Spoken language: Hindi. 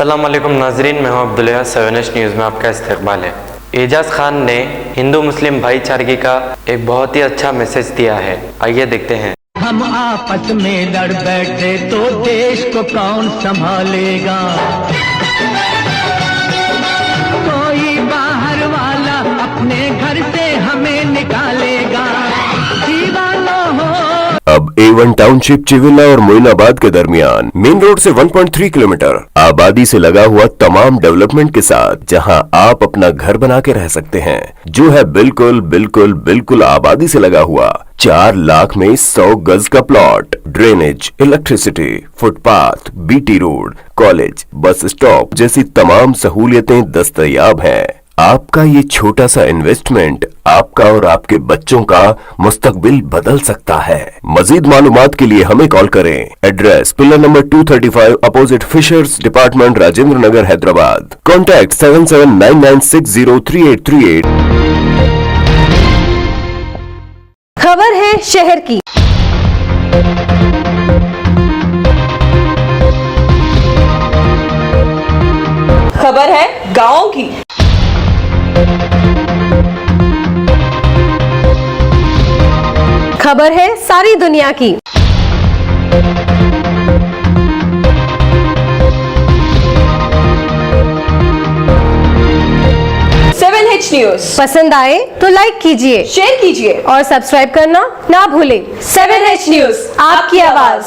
अस्सलाम वालेकुम नाजरीन, मैं हूं अब्दुल्ला। 7H न्यूज़ में आपका इस्तकबाल है। एजाज खान ने हिंदू मुस्लिम भाईचारगी का एक बहुत ही अच्छा मैसेज दिया है। आइए देखते हैं। हम आपस में लड़ बैठे तो देश को कौन संभालेगा। कोई बाहर वाला अपने घर से हमें निकालेगा। दीवाना हो। अब A1 टाउनशिप चिविला और मोइनाबाद के दरमियान मेन रोड से 1.3 किलोमीटर आबादी से लगा हुआ तमाम डेवलपमेंट के साथ जहां आप अपना घर बना के रह सकते हैं, जो है बिल्कुल बिल्कुल बिल्कुल आबादी से लगा हुआ। 4 लाख में 100 गज का plot, drainage, electricity, footpath, BT road, college, bus stop जैसी तमाम सहूलियतें दस्तयाब हैं। आपका ये छोटा सा इन्वेस्टमेंट आपका और आपके बच्चों का मुस्तकबिल बदल सकता है। मजीद मालूमात के लिए हमें कॉल करें। Address pillar number 235 opposite fishers department, Rajendra Nagar, Hyderabad. Contact 7799603838। खबर है शहर की। खबर है गांव की। खबर है सारी दुनिया की। सेवन एच न्यूज़ पसंद आए तो लाइक कीजिए, शेयर कीजिए और सब्सक्राइब करना ना भूलें। 7H न्यूज़, आपकी आवाज।